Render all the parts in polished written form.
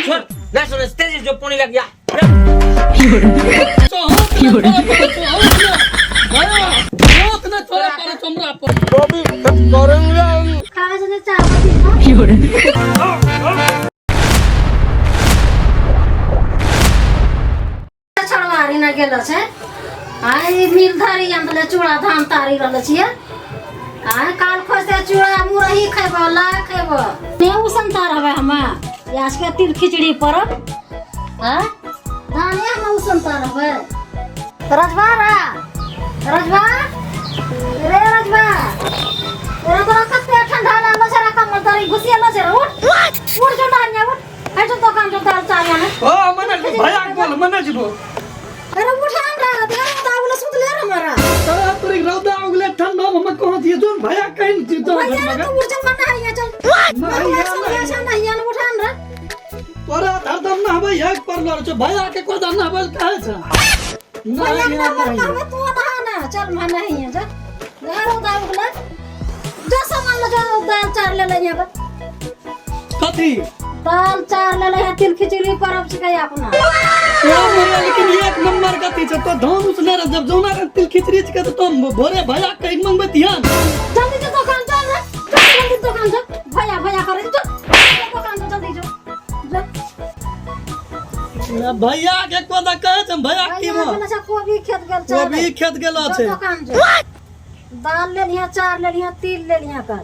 छोड़ ना सुन तेज जो पानी लग गया कभी करेंगे छड़वारी ना गेलो छे आई मिल धारी अंदले चूड़ा धान तारी रहल छिए आय काल खोसे चूड़ा मुरही खैबो ला खैबो ने उसन तार हवे हमा यास के तिल खिचड़ी पर हां धान या न उसन तार हवे रजवा रे रजवा तेरा तो कते ठंडा लागलो छरा कमर तारी घुसियलो छे उठ जो डान्या उठ है जो दुकान जो दाल चारिया ने ओ मने भैया बोल मने जीबो अरे उठान रहा तेरा दावला सुतले रे हमारा तोरा तोरी रौदा उगले ठंडा में कहां दिए जो भैया कहीं जीतो भैया तो उठ जा मना है चल नहीं है उठान रे तोरा हरदम ना हवे एक पर लड़ छ भैया के कोई दाना हवे काहे छ नहीं तू ना चल मन नहीं है जा दारू दावला जो सामान ले जो दाल चार ले ले यहां कथी दाल चार ले ले तिल खिचड़ी परब छिकै अपना ओ मोया लेकिन एक नंबर कथी छ तो धान उसने रे जब जोना रे तिल खिचड़ी छ के तो भोरे भैया कहीं मंगबे ध्यान जल्दी से दुकान चल रे जल्दी दुकान जा भैया करे तो दुकान पे जल्दी जा भैया के कोदा कहे छ भैया की मो कोबी खेत गेल छ कोबी खेत गेलो छे दुकान जा दाल ले लिया चार ले लिया तिल ले लिया कर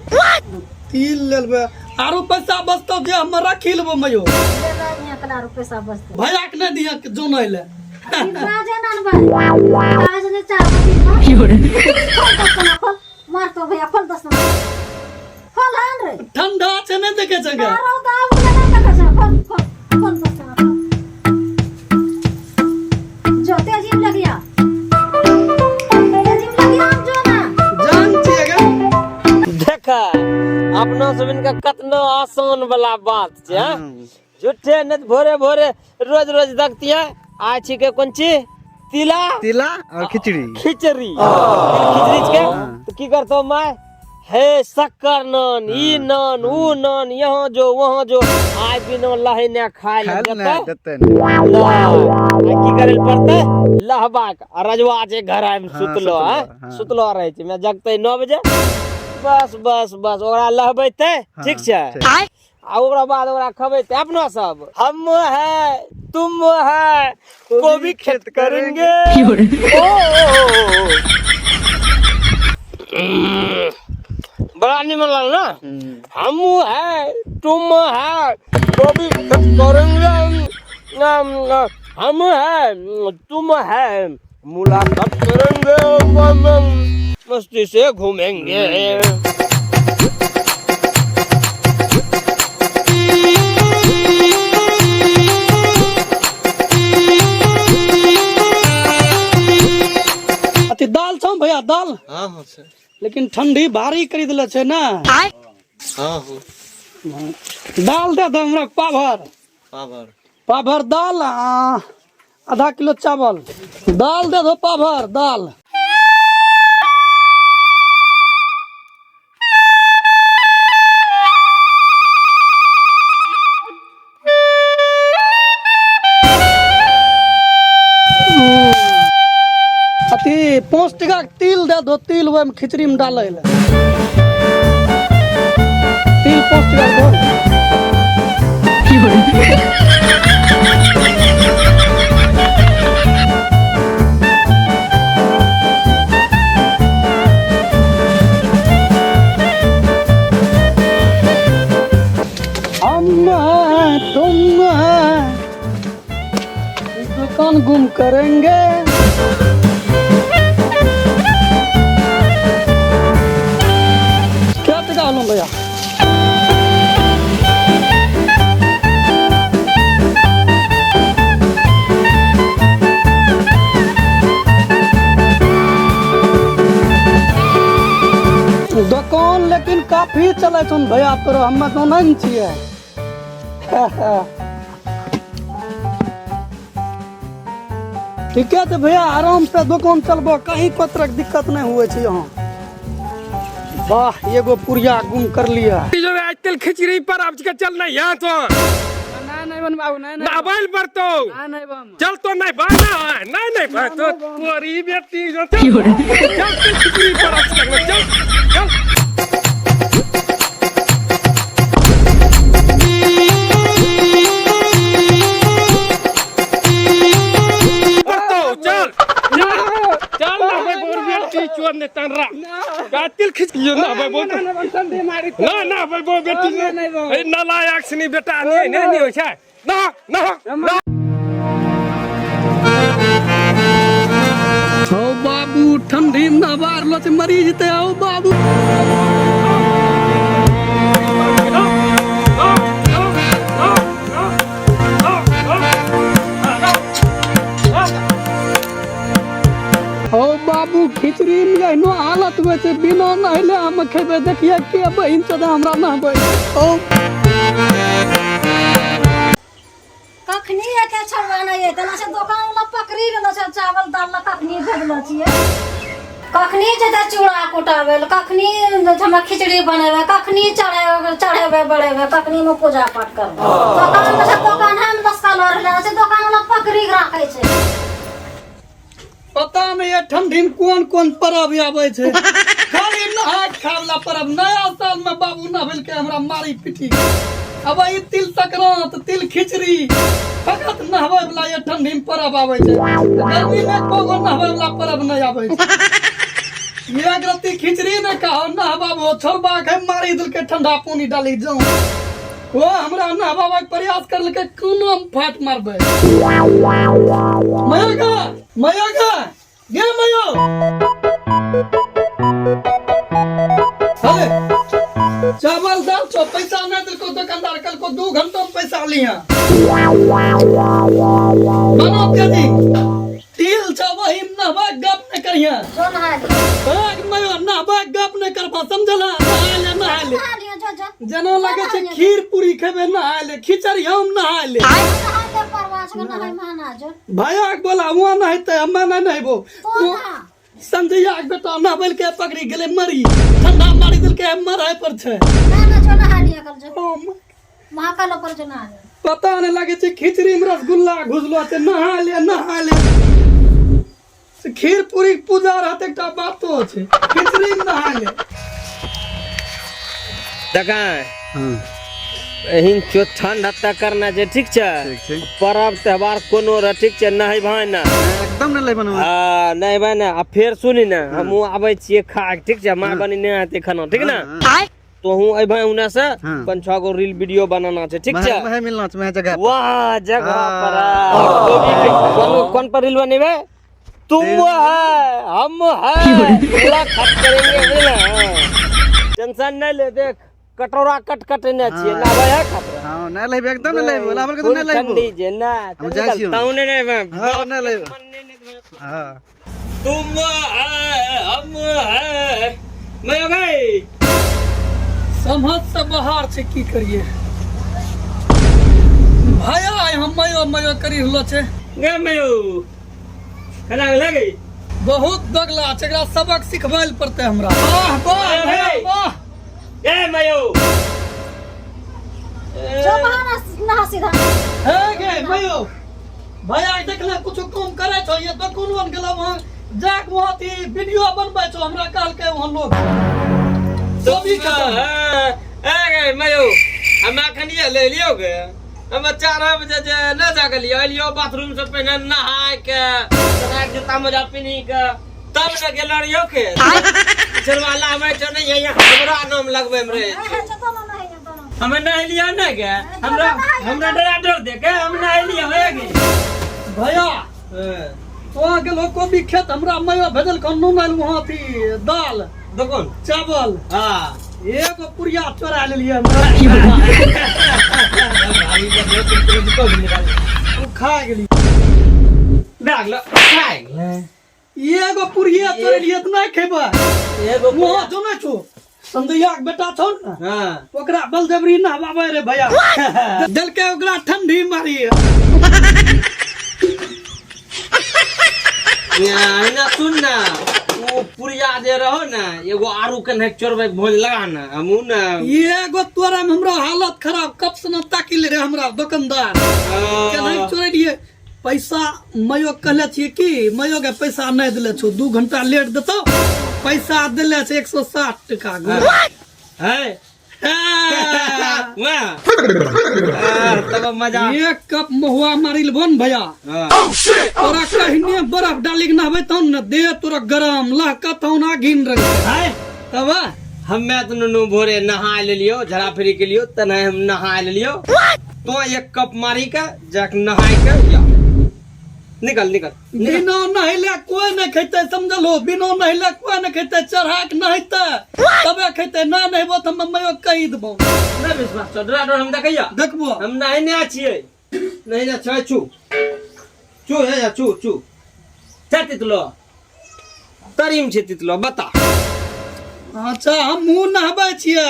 तिल लेबे आरो पैसा बचतो जे हम रखी लेबो मयो ले लिया कला पैसा बचते भैया के न दिया जोनय ले राजा नान भाई आज ने चार खोल मार तो भैया खोल 10 ना खोल हां रे ठंडा छे न देखे जगह मारो दाव ले ना देखे छ खोल 10 ना जो तेजी लग गया देखा अपना सबन का कतना आसान वाला बात छे झूठे न भोरे भोरे रोज रोज देखतिया आ छी के कोन ची तिला और खिचड़ी खिचड़ी के तो की करतो मैं हे शक्कर नान ई नान ऊ नान यहाँ जो वहाँ जो आय बिना लहने खाए देते की करे पड़ते लहबा रजवा जे घर में सुतलो सुतलो रहे छी मैं जगते 9 बजे बस ओकरा लहबैते ठीक छै आ ओकरा बाद ओकरा खबैते अपना सब हम है तुम है कोबी खेत करेंगे बड़ा निमन लग ना हम है तुम है कोबी खेत करेंगे हम है तुम है मुलाकात करेंगे मस्ती से घूमेंगे अति दाल छ भैया दाल हां से लेकिन ठंडी भारी कर दिले छै ना हां दाल दे दो हमरा पाभर दाल आधा किलो चावल दाल दे दो पाभर दाल अति 5 टका तिल दे दो तिल ओए में खिचड़ी में डाले ले तिल 5 टका दो हम तुम दुकान गुम करेंगे क्या टका लूं भैया दुकान लेकिन काफी चले छन भैया तोरो हम तो नहीं छिए ठीक है तो भैया आराम से दुकान चलबो कहीं कोई तरह दिक्कत नहीं हुए छै यहाँ वाह एगो पुरिया गुम कर लिया। जो आज तेल खिचड़ी पर अब के चल नहीं यहाँ तो नहीं बन बाबू नहीं मोबाइल पर तो नहीं बन चल तो नहीं बाना है नहीं बा तो पूरी बेटी जो चल तेल खिचड़ी पर अब चल चल चोर ने तनरा कातिल खिच लियो ना भाई बोल ना भाई वो बेटी ए नालायक सनी बेटा नहीं हो छै ना हो बाबू ठंडी में नहबार लो से मरी जते हो बाबू। हो बाबू खिचड़ी में एहनो हालत हुए छै बिना नहले हम खेबे देखिए के बहिन सदा हमरा नहबै। ओ कखनी एके छोड़वा नहीं है तना से दुकान वाला पकड़ी रहलो छै चावल दाल ला कखनी भेजलो छिए कखनी जते चूड़ा कुटावे कखनी हम खिचड़ी बनेवे कखनी चढ़ेवे बढ़ेवे कखनी में पूजा पाठ करबे दुकान में से दुकान हम 10 साल रहले छै दुकान वाला पकड़ी राखे छै। पता नहीं ये ठंडी में कौन पर्व आवे छै खाली नहाय खावला पर्व नया साल में बाबू नहबेल के हमरा मारी पिटी अब ई तिल संक्रांत तिल खिचड़ी फकत नहबै वाला ये ठंडी में पर्व आवे छै गर्मी में कोनो नहबै वाला पर्व नहीं आवे छै। ये अगरती खिचड़ी ने कहो नहबाबो छोड़बा के मारी दिल के ठंडा पानी डाली जाऊं वो हमरा नहबाबा के प्रयास करलके कोनो हम फाट मारबै। मयगा ये मयो अरे चावल दाल छो पैसा नहीं दिल को दुकानदार कल को 2 घंटों में पैसा लिया बनो कदी तिल छो वही नहबा गप न करिया जो नहाय मयो नहबा गप न करबा समझला नहाय ले जना लगे छै खीर पूरी खेबे नहाय ले खिचड़ी हम नहाय ले भैया के बोला हुआ नहीं ते हमें नहीं नहबो संजय के बेटा नहबेल के पकड़ी गेले मरी ठंडा मारी दिल के मराय पर छै पता नहीं लगे छै खिचड़ी में रसगुल्ला घुसलो छै नहा ले खीर पूरी पूजा रहते एकटा बातो छै खिचड़ी में नहा ले देखा एहिन चो ठंड हत्ता करना छै ठीक छै पर्व त्योहार कोनो र ठीक छै नहीं भाई ना एकदम नहीं ले बनवा नहीं भाई ना अब फिर सुनी ना हम आबै छियै खा ठीक छै मां बनी नहीं आते खाना ठीक ना तो हूं ए भाई उना से 5-6 गो रील वीडियो बनाना छै ठीक छै मैं मिलना छै मैं जगह वाह जगह पर कौन पर रील बनेबे तुम है हम है पूरा खट करेंगे ना टेंशन नहीं ले देख कटोरा कट ने छिए ना भाई है खतरा हां नहीं लेबे एकदम नहीं लेबे बोला हमर के नहीं लेबे ठंडी जे ना हम जाय छी ताउने नहीं हां नहीं लेबे हां तुम है हम है मैं भाई समझ से बाहर से की करिए भैया हम मयो करी हलो छै गे मयो खाना लगे बहुत दगला छै एकरा सबक सिखबै ल पड़ते हमरा वाह भैया वाह ए मयो हे गे मयो भैया देखले कुछ काम करे छो ये तो कोन गेलो वहां जाक वहां थी वीडियो बनबै छो हमरा कहल के वहां लोग तो भी ए गे मयो हम अखनिए ले लियो गे हम 4 बजे जे न जाके लियो बाथरूम से पहले नहाय के जूता मोजा पिन्ही के तब न गेल रहियो के चरवाला आवे छ नहीं हमरा नाम लगबे में रहे हमें नहीं लिया ना के हमरा डर दे के हम नहीं लिया है गे भैया तो गेलो कोबी खेत हमरा मयो भेजल को नून वहां थी दाल दुकान चावल हां एगो पुरिया चोरा ले लिया खा गेली भागलो खाय एगो पुरिया चोरा लिया त नहीं खेबा एगो वहां जो नहीं छो संदैया के बेटा छौ न हां ओकरा बलजबरी नहवावे रे भैया दल के ओकरा ठंडी मारी या ना सुन ना वो पुरिया जे रहो ना एगो आरू कने चोरबे भोज लगा ना हमू ना एगो तोरा में हमरा हालत खराब कब से न ताकिल रे हमरा दुकानदार केना चोरै दिए पैसा मयो कहले छिए कि मयो के पैसा नहीं दिले छो 2 घंटा लेट देतो पैसा दिले छै 160 टका है वाह तब मजा एक कप महुआ मारिल बोन भैया तोरा कहिने बर्फ डाली के नहबे तौन न दे तोरा गरम लहका तौन आगिन रंग है तब हमें तो नुनू भोरे नहा ले लियो झड़ा फिरी के लियो तने हम नहा ले लियो तो एक कप मारी के जाक नहाई के या निकल निकल बिना नहले कोई नहीं खेते समझलो बिना नहले कोई नहीं खेते चढ़ा के नहते तबे खेते ना नहबो त हम मयो कहि देबो ना विश्वास तो डरा डर हम देखैया देखबो हम नहीं ने छिए नहीं ना छ चू है या चू तितलो तरीम छे तितलो बता अच्छा हम मुंह नहबे छिए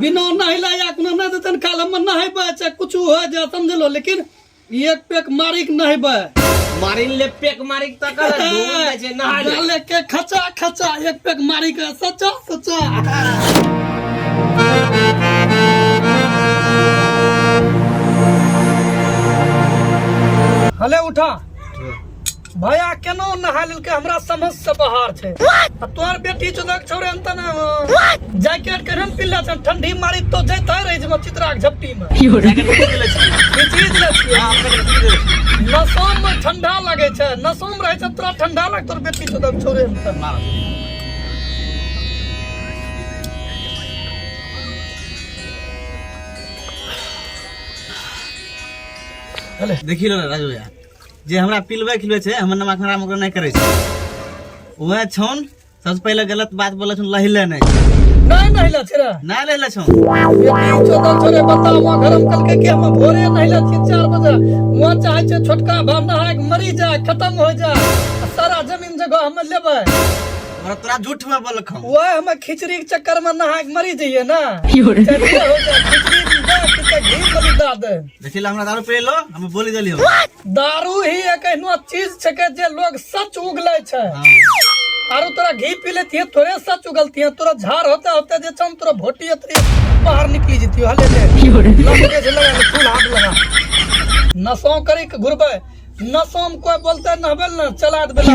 बिना नहला या कोनो न देतन काल हम नहबे छै कुछ हो जा समझलो लेकिन एक पेक मारिक नहबे मारिन ले पेक मारिक त कर ढूंढ दे छे नहा ले डाले के खचा खचा एक पेक मारिक सचा सचा हले उठा भैया केनो नहा लेल के हमरा समझ से बाहर छे तोर बेटी चोदक छोरे अंत न जैकेट केहन पिल्ला छ ठंडी मारी तो जैते रहे छ चित्राक झपटी में नसोम में ठंडा लगे छै नसोम रहे छ तोरा ठंडा लग तोर बेटी चोदक छोरे अंत हले देखि लो राजू भैया जे हमरा पिलवे खिलवे छै हमर नमा खराब मगर नहीं करे छै ओए छौन सबसे पहले गलत बात बोले छौन लहिले नहीं नहिला छरा ना लहिले छौन बेटी चोदक छोरे बताओ वहां गरम कल के हम भोरे नहिला छी 4 बजे वहां चाहे छै छोटका भाव नहाय मरी जाए खत्म हो जाए सारा जमीन जगह हम लेबै हमरा तोरा झूठ में बोल खौ ओए हम खिचड़ी के चक्कर में नहाय मरी जइए ना हो जाए खिचड़ी दे के घी बलि दा दे देखिला हमरा दारू पी लो हम बोली देलियो दारू ही एक एहनो चीज छै के जे लोग सच उगलै छै आरो तोरा घी पी लेती है थोड़े सच उगलती है तोरा झाड़ होते होते जे छम तोरा भोटी अतरी बाहर निकली जती हले ले लगे जे लगा फूल हाथ लगा नसों करी के घुरबे नसों में कोई बोलते नहबेल ना चला दे जो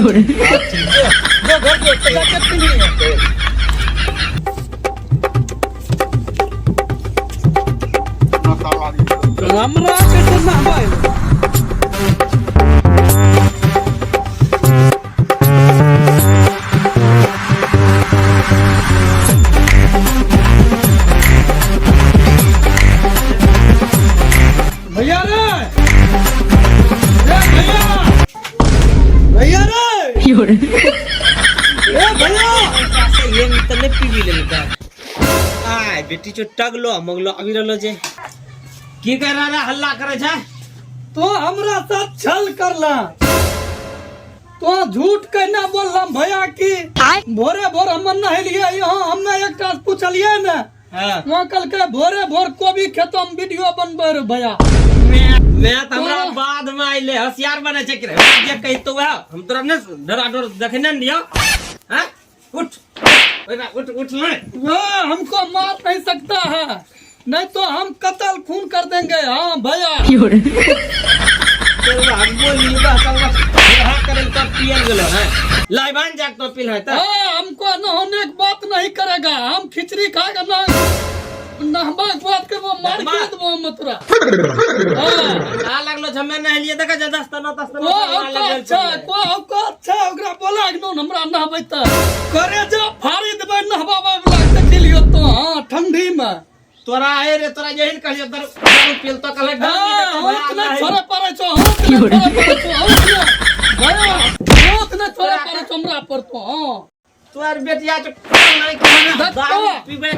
घर के चला के पी हमरा के तो नहबे भैया रे भैया रे भैया ये तने पी ले लेता आय बेटी चो टगलो मगलो अभी रहलो जे की कर रहा हल्ला करे छै तो हमरा साथ छल करला तो झूठ कहना बोलला भैया की भोरे भोर हम नहलिए यहाँ हमें एकटा पूछलिए ना वहाँ कल के भोरे भोर कोबी खेतो में वीडियो बनबे रे भैया मैं तो हमरा बाद में आइले होशियार बने छै कि जे कहि तो हम तोरा ने डरा डर देखने न दियो हैं उठ उठ ले हमको मार नहीं सकता है नहीं तो हम कत्ल खून कर देंगे हाँ भैया हम बोली बस यहां करे तो पियल गेलो है लाइबान जाक तो पिल है त हमको न होने की बात नहीं करेगा हम खिचड़ी खाएगा ना नहबा के बात के वो मार के देबो मतरा आ लगलो हमें नहीं लिए देखा जा 10 तना 10 तना अच्छा को अच्छा ओकरा बोला के न हमरा नहबै त करे जा फाड़ी देबै नहबाबा वाला देख लियो तो हां ठंडी में तोरा है रे तोरा यही कहियो दारू पील तो कल छोरे पड़े छो बहुत न छोरे पड़े छो हमरा पर तो हां तोर बेटिया तो नहीं खाना दारू पीबे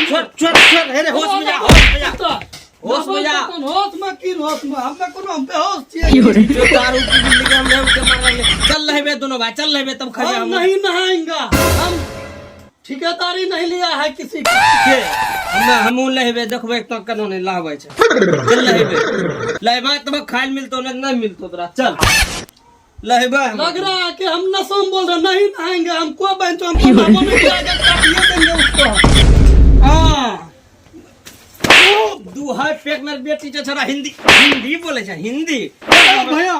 छोट हे रे होश में जा होश में जा होश में की होश में हम कोनो हम पे होश छिए जो दारू पी लेके हम के मार चल लेबे दोनों भाई चल लेबे तब खा हम नहीं नहाएंगा हम ठेकेदारी नहीं लिया है किसी का। के हमू लेबे देखबे तो कनो नहीं लाबै छै चल लेबे लेबा तब खाइल मिलतो नहीं मिलतो तोरा चल लेबे लग रहा है कि हम नशा में बोल रहे नहीं नहाएंगे हमको बेंचो हम बनाबो नहीं जाएगा काटिए देंगे उसको। हाँ दू हाय पेट में बेटी जो छोरा हिंदी बोले छै हिंदी भैया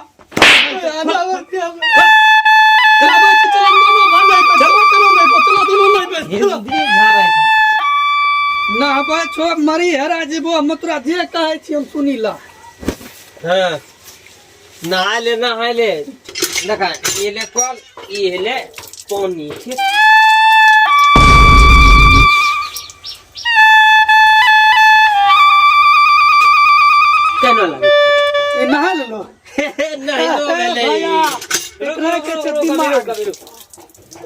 हिंदी झाड़ै छै ना भाई छोड़ मरी हेरा जीवो हम तोरा जे कहै छी हम सुनी ला। हाँ नहा ले देखा ये ले कल ये ले पानी ठीक केना लगे ये नहा ले लो नहीं लो गेले इतना के दिमाग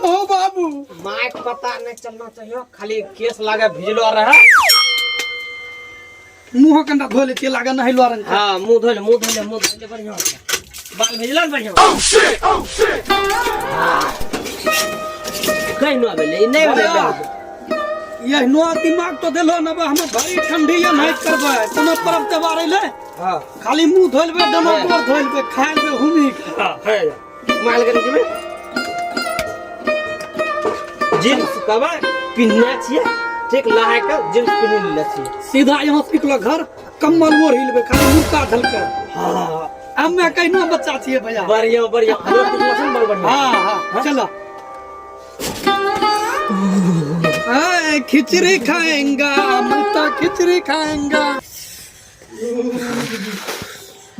ओ बाबू माइक पता नहीं चलना चाहिए खाली केस लागे भिजलो रहे मुंह कंडा धोले के लागा नहीं लो रंग। हां मुंह धोले बढ़िया बाल भिजला बढ़िया कहीं न भेले नहीं भेले ये नो दिमाग तो देलो ना हम भरी ठंडी ये नहीं करबे कोनो परब त्योहार ले। हां खाली मुंह धोलबे दनो पर धोलबे खाइबे हुमी। हां है माल कर दिबे जींस कबा पिन्ना छिए ठीक लहाय के जींस पिन्ह ले छिए सीधा यहां से निकलो घर कम्बल ओढ़ हिलबे खाली मुक्का धलके। हां अब मैं कहना बच्चा छिए भैया बढ़िया हम मौसम बड़ बढ़िया। हां चलो खिचड़ी खाएंगा मैं तो खिचड़ी खाएंगा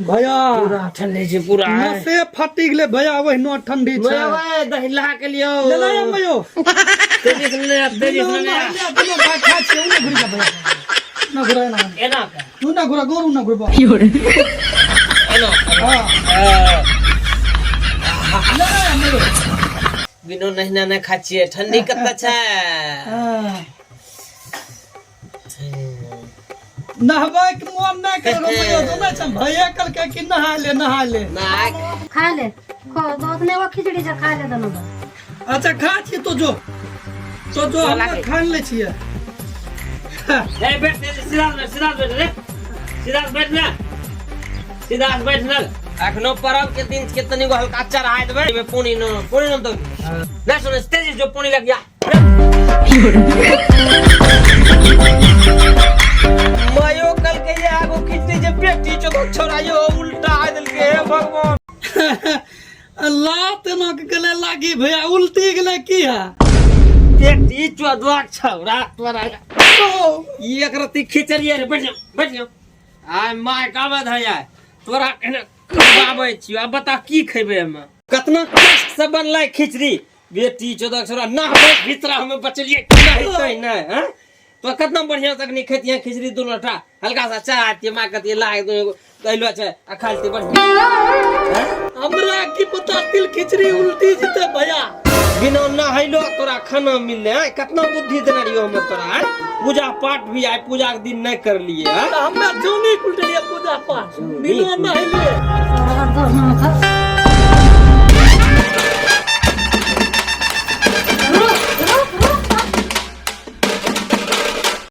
भैया पूरा ठंडी जी पूरा है से फटी गेले भैया वही नो ठंडी छै मैं भाई दही लहा के लियो ले ले मयो तेजी से ले दोनो भाई खा छै उन घुरी जा भैया ना घुरा ना एना का तू ना घुरा गोरू ना घुरबा एना हां बिनो नहीं खा छिए ठंडी कत्ता छै नहबे के मन ना करबो मयो दोना छ भैया कल के कि नहा ले ना खा ले खो दो ने वो खिचड़ी से खा ले दोनों। अच्छा खा छी तो जो हम खा ले छिए। ए बैठ सीधा बैठ रे सीधा बैठ ना अखनो परब के दिन के तनी गो हल्का चढ़ाय देबे में पानी न तो ना सुने तेजी जो पानी लग गया मायो कल के ये आगो खिचड़ी जे बेटी चो छोरा यो उल्टा आ दिल के हे भगवान लात न गले लागी भैया उल्टी गले की है बेटी चो दो छोरा तोरा ये एकरती खिचड़ी रे बैठ जा आय माय काबे धया तोरा बाबै छी अब बता की खैबे हम कितना कष्ट से बनलै खिचड़ी बेटी चोदक छोरा नहबै भीतरा हम बचलिए नहीं नहीं हैं तो कितना बढ़िया तकनी खेतिया खिचड़ी दोनों टा हल्का सा चाहती मां कती लाग दो कहलो छै आ खालती बढ़िया हमरा की पता तिल खिचड़ी उल्टी जते भैया बिना नहैलो तोरा खाना मिलले है कितना बुद्धि देना रियो हम तोरा पूजा पाठ भी आइ पूजा के दिन नहीं कर लिए हमें जोनी उल्टलिए पूजा पाठ बिना नहैले।